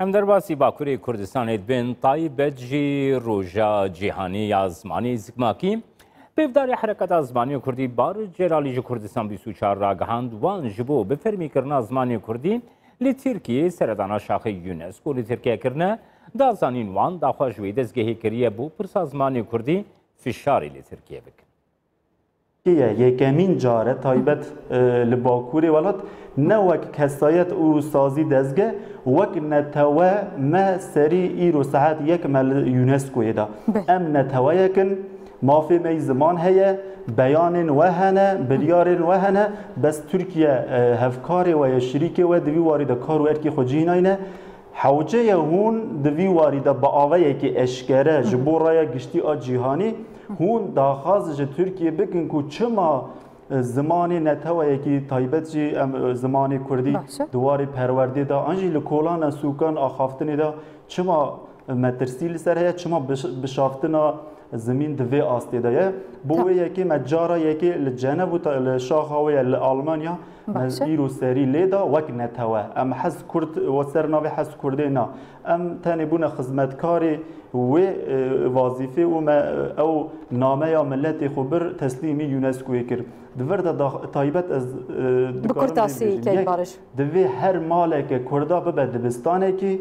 ام در باسی باکوری کردستان بین طایبت جی روژا جیهانی یا زمانی زکماکی بفداری حرکت زمانی کردی بار جلالی جو کردستان 24 را گهاند وان جبو بفرمی کرنا زمانی کردی لی ترکیه سردانا شاخ یونسکو لی ترکیه کرنه دازانین وان داخواش وی دزگهی کریه بو پرسا زمانی کردی فشاری لی ترکیه بکن. یکمین جاره تایبت لباکوری ولات نه وک کسایت او سازی دزگه وک نتوه ما سری ایرو ساعت یک مل یونسکو دا ام نتوه یکن مافی می زمان هیا بیان وهنه بلیار وهنه بس ترکیه هفکاری و شریک و دوی وارد کار و ارکی خجیناینه حوجه هون دوی وارد با آوه که اشکره جبورای گشتی جیهانی هون داخواز ترکیه بکن که چما زمانی نتوه که تایبت جی زمانی کردی دواری پرورده دا انجی لکولان سوکان آخافتنی دا چما مترسیل سر هیا چما بشافتنا زمین دوی آستی دایه بوه یکی مجارا یکی لجنب و شاخاوی لآلمانیا ایرو سری لیدا وک نتوه ام حس کرد و سرناوی حس کرده نا ام تانی بونه خدمتکاری و وظیفه و او نامه یا ملت خبر تسلیمی یونسکوی کرد دور دا تایبت از بکرتاسی که بارش دوی هر مالک کردا ببه دبستانه که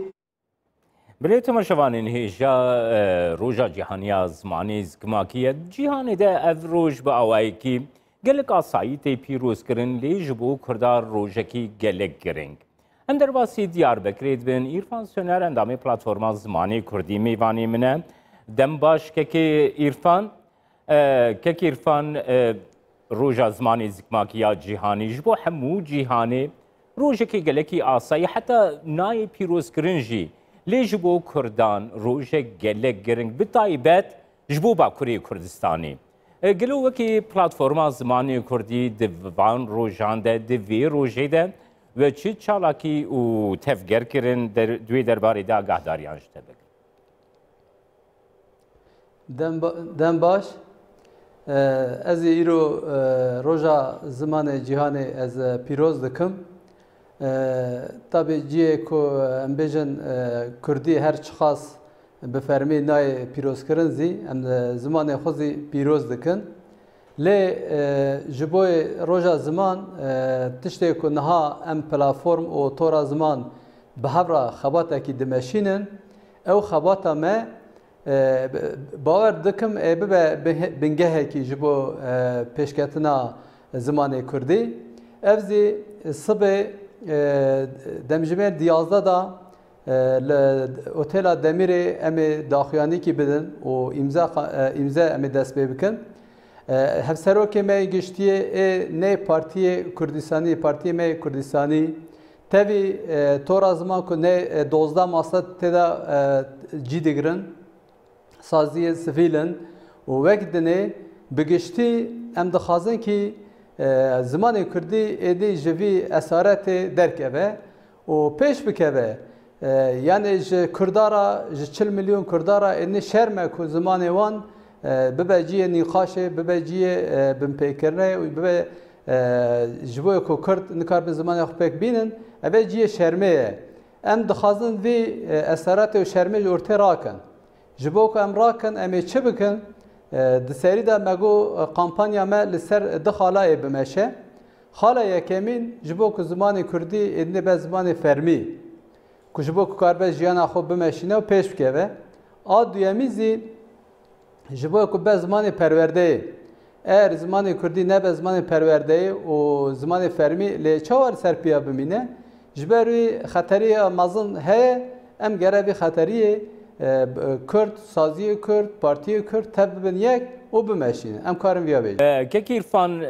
بله تماشاوانین هیجا روژا جیهانی زمانی زکماکیه جیهانی ده اف روژ با آوائی کی گلک آسایی تی پیروز کرن لیج بو کردار روژه کی گلک گرنگ. ام در باسی دیار بکرید بین ایرفان سونر اندامی پلاتفورما زمانی کردی میوانی منه دم باش که ایرفان روژا زمانی زکماکیه جیهانی جبو همو جیهانی روژه کی گلکی آسایی حتی نای پیروز کرنجی لیج بو کردان روژه گلک گرنگ بتایبت جبو باکوری کردستانی. گلو وکی پلاتفورما زمانی کردی دوان روژان ده دوی روژه ده و چی چالاکی و تفگر کرن دوی درباره ده گهداریان شده بگن. دم باش از ایرو روژا زمان جهانی از پیروز دکم tabi ciye ku em bêjin Kurdî her çixas bi fermî nayê pîrozkirin zî em zimanê xwe zî pîroz dikin. Lê ji bo roja ziman tiştê ku niha em platform û tora ziman bi hevra xebatekî dimeşînin ew xebata me bawer dikim ê bibe bingehekî ji bo pêşketina zimanê Kurdî. Ev zî sibê دمجمه 11 دا اوتیلا دمیری امی داخیانی کی بدن و امضا امی دست بکن هفسرو که می گشتیه نه پارتی کردستانی پارتی می کردستانی تبی تورا زمان کو نه 12 ماسه تدا جیدگرن سازی سفیلن و وقت نه بگشتی ام دخوازن کی زمان کردی ایدی جوی اسارت درکه و پیش بکه یعنی کردارا 40 میلیون کردارا این شرمه که زمان وان ببجیه نیخاشه ببجیه بمپیکرنه و ببه جوی که کرد نکار به زمان خود پک بینن اوه جیه شرمه ام دخوازن وی اسارت و شرمه ارته راکن جبو که ام راکن امی چه بکن دسری دا مگو کمپانیا ما لسر دخالای بمشه خاله یکمین جبو که زمان کردی ادنه به زمان فرمی که جبو که کاربه جیان خوب بمشینه و پیش بکه آد دویمیزی جبو که به زمان پرورده اگر زمان کردی نه به زمان پرورده و زمان فرمی لیچوار سرپیا بمینه جبروی خطری مازن هه ام گره خطریه کرد سازی کرد پارتی کرد تبن یک و بمشینه ام کارم بیا بیج که ایرفان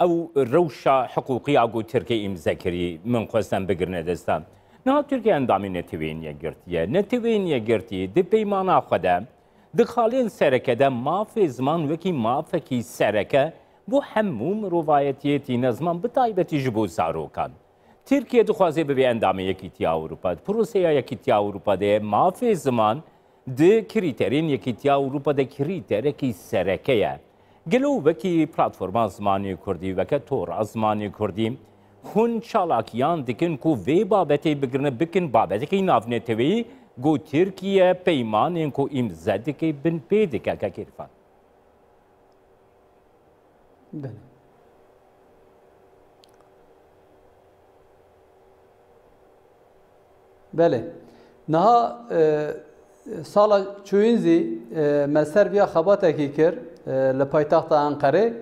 او روشا حقوقی اگو ترکیه امضا کری من خواستم بگرنه دستم نه ترکیه اندامی نتوینیه گرتیه نتوینیه گرتیه دی پیمانا خودم دخالین سرکه ده مافی زمان وکی مافکی سرکه بو هموم روایتیتی نزمان بتایبتی جبو ساروکان ترکیه دخوازه به اندامه یکیتی اروپا پروسه یکیتی اروپا ده مافی زمان ده کریترین یکیتی اروپا ده کریتر کی سرکه گلو وکی پلاتفورما زمانی کردی وکه تور زمانی کردی هون چالاکیان دکن کو وی بابتی بگرنه بکن بابتی که نافنتوی گو ترکیه پیمانین کو امضا دکی بن پیده که کیرفان بله بله نها سالا چوینزی مسر بیا خباته کی کر لپایتخت انقره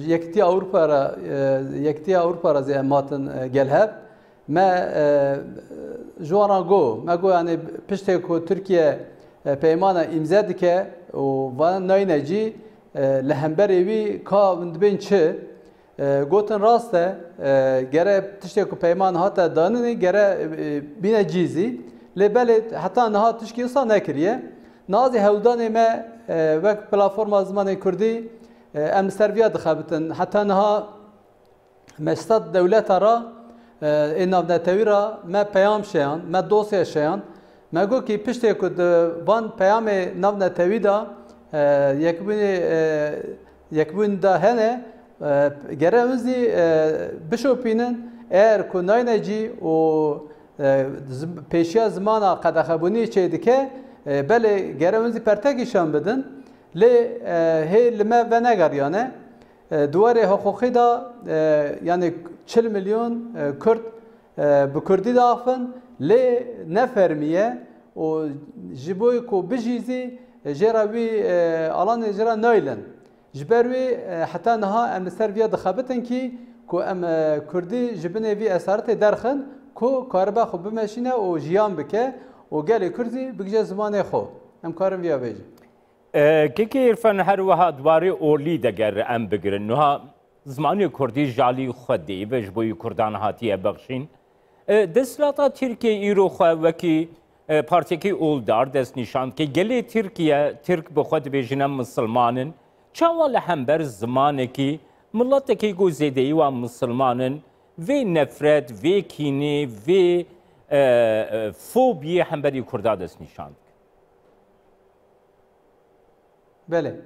یکتی اروپا را زیماتن گلهب ما جوانا گو یعنی پشته کو ترکیه پیمان امضا دکه و ناینجی لهمبری وی کا بین چه گوتن راسته گره تشته کو پیمان هاتا داننی گره بینه جیزی لبله حتی نها تشکی اصلا نکریه نازی هودان ما وک پلاتفرم زمان کردی ام سرویا دخابتن حتی نها مستد دولت را این نافنتوی را ما پیام شیان ما دوسیه شیان ما گو که پشته کد وان پیام نافنتوی دا یکبون دا هنه گره اونزی بشوپینن ایر که ناینجی و پیشیا زمانا قدخبونی چه دکه بله گره اونزی پرتگیشان بدن لی هی لما و نگریانه دواره حقوقی دا یعنی 40 میلیون کرد به کردی دافن لی نفرمیه و جبوی کو بجیزی جراوی آلان جرا نایلن جبروی حتی نها ام سرویا دخابتن کی کو ام کردی جبنه وی اثرات درخن کو کاربا خو بمشینه و جیان بکه و گلی کردی بگجه زمان خو ام کارم ویا بیجه که عرفان هر وها دواره اولی دگر ام بگرن نها زمانی کردی جالی خودی بج بوی کردان هاتیه بخشین دستلاتا ترکیه ایرو خواه وکی پارتی که اولدار دست نشاند که گلی ترکیه ترک بخود بیجنه مسلمانن چاوال همبر زمانی که ملت که گوزیدهی و مسلمانن و نفرت و کینه و فوبیه همبری کرده دست نشاند بله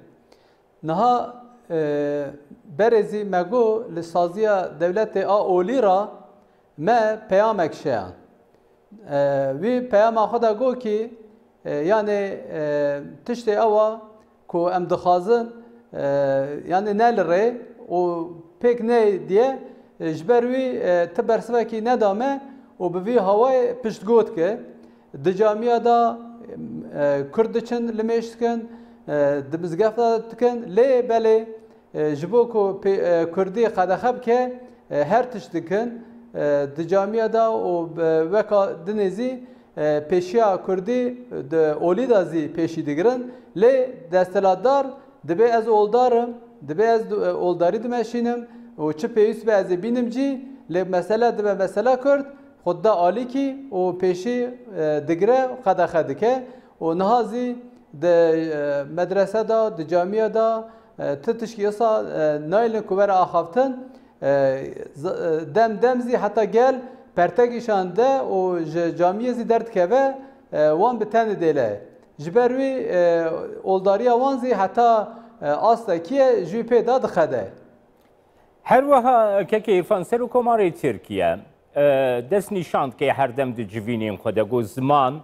نها برزی مگو لسازیا دولت اولی را ما پیامک شیان وی پیام خدا گو کی یعنی تشتی اوا کو ام دخازن یعنی نل ری و پیک نه دیه جبروی تبرسوا کی ندامه و بوی هوای پشت گوت که دجامیا دا کردچن لمیشتکن دمزگفتا تکن لی بله جبو کو کردی قدخب که هر تشتکن دجامیا دا و وکا دنیزی پیشیا کردی د اولی دازی پیشی دگرن لی دستلاتدار دبی از اولدارم دبی از اولداری دمشینم و چه پیوست به از بینم جی لی مسئله دبی مسئله کرد خود دا آلی کی و پیشی دگره قدخه که و نهازی د مدرسه دا د جامعه دا تشکیسا نایل کوبر آخافتن دمزی حتی گل پرتگیشان ده و جامعه زی درد که وان بتن دیله جبروی اولداری وانزی حتی آستا کیه جوپی داد خده هر وها که عرفان سر و کماری ترکیه دست نشاند که هر دم د جوینین خود گو زمان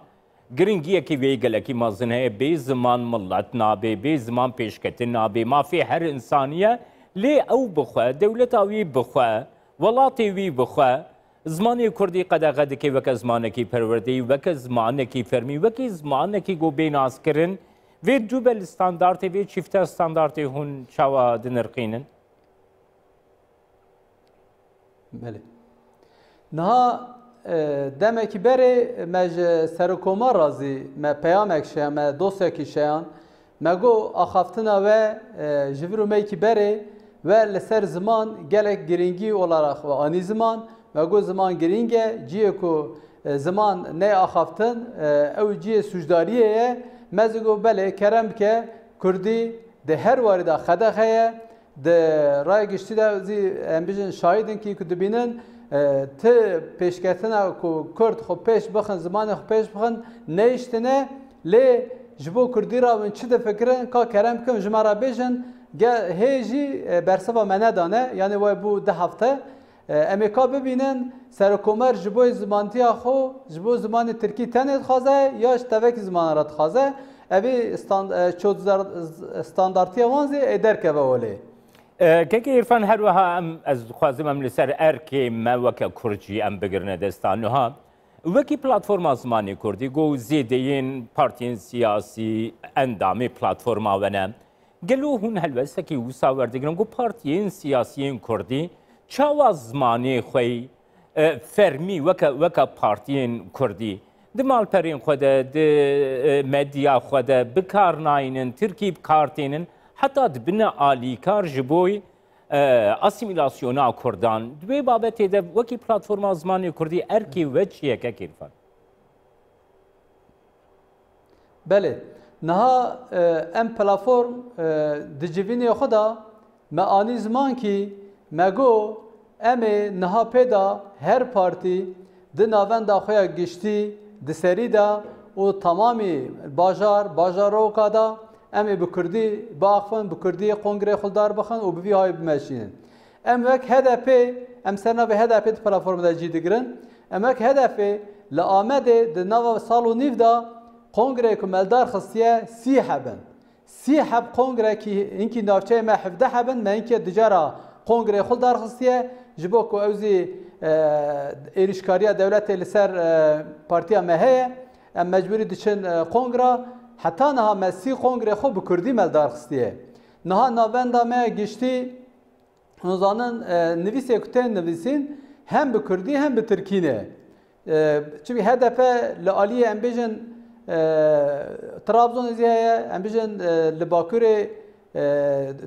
گرنگیه که ویگله که مازنه بی زمان ملت نابه بی زمان پیشکتن نابه مافی هر انسانیه لی او بخواه دولت اوی بخواه ولاتی وی بخواه زمانی کردی قدقه که وک زمانه کی پروردی وک زمانه کی فرمی وک زمانه کی گو بیناس کرن و دوبل استاندارتی و چیفته استاندارتی هون چاوا دنرقینن بله نه demek ki beri mej serokoma razı me peyamek şey me dosyaki şeyan me go axaftina ve jivru me ki beri ve leser zaman gelek giringi olarak ve ani zaman me go zaman giringe ciye ku zaman ne axaftin ev ciye sujdariye me go bele kerem ke Kurdi de her varida xadaxeye de ray geçti de embijin şahidin ki kudubinin ت پیشکتنا کو کرد خو پیش بخن زمان خو پیش بخن نیشتنه لی جبو کردی را من چه فکرن کا کرم کم جمارا بیجن هیجی برسبا منه دانه یعنی وای بو ده هفته امریکا ببینن سرکومر جبوی زمانتیا خو جبو زمان ترکی تنید خوازه یا تبک زمان رات خوازه اوی استانداردی وانزی ادر که ولی كيكي إرفان هروها أم از خوازم أم لسر أركي ما وكا كرجي أم بقرنا دستانوها وكي بلاتفورما زماني كردي جو زيدين بارتين سياسي أندامي بلاتفورما ونا قالوا هون هلوسكي وسا وردقرن جو بارتين سياسيين كردي چاوا زماني خوي فرمي وكا بارتين كردي دمال پرين خوده د مديا خوده بكار ناينن تركيب كارتينن حتی دبنا آلیکار جبوی اسیمیلاسیونا کردان دوی بابتی ده وکی پلاتفورم زمانی کردی ارکی و چیه که کیرفان؟ بله نها ام پلاتفورم دجوینی خدا ما آنی زمان کی مگو ام نها پیدا هر پارتی ده ناوند خویا گشتی ده سری دا و تمامی باجارو کادا ام بکردی باخفن بکردی کنگره خلدار بخن و بوی های بمشینن ام وک هدف ام سرنا به هدف پلتفرم دا جیدگرن ام وک هدف لآمده د نو سالو نیف دا کنگره کمالدار خصیه 30 حبن 30 حب کنگره کی اینکی نافچه ما 17 حبن ما اینکی دجارا کنگره خلدار خصیه جبو کو اوزی ایرشکاریا دولت لسر پارتیا مهه ام مجبوری دچن کنگره حتی نها مسی کنگره خو بکردی ملدار خستیه نها ناوندا ما گشتی نزانن نویسه کتن نویسین هم بکردی هم به ترکینه چون هدف لالی ام بیژن ترابزون زیه ام بیژن لباکور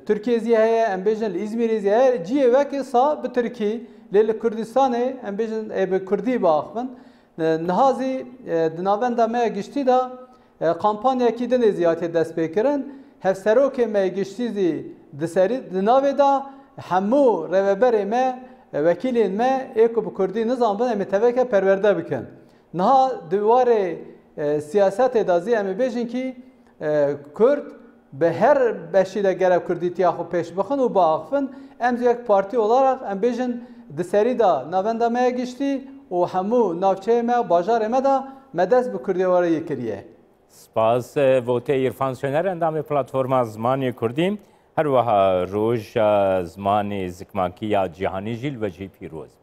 ترکیه زیه ام بیژن ازمیر زیه جیه وکی سا به ترکی لیل کردستان ام بیژن به کردی باخن نهازی ناوندا ما گشتی دا kampanya ki de ziyarete dest bekirin hevseroke me geçtiği deseri dinave da hamu reveber me vekilin me eko bu kurdi nizam bana meteveke perverde bikin naha divare siyaset dazi em bejin ki Kurd be her beşile gerek Kurditiya xo peş bakın u bağfın em ziyek parti olarak em bejin deseri da navenda me geçti o hamu navçe me bajar me da medes bu kurdi vare yekiriye سپاس ووته عرفان سونر اندام پلتفرما زمانی کردیم هر وها روز زمانی زکماکی یا جهانی جیل و جی پیروز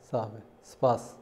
صاحب سپاس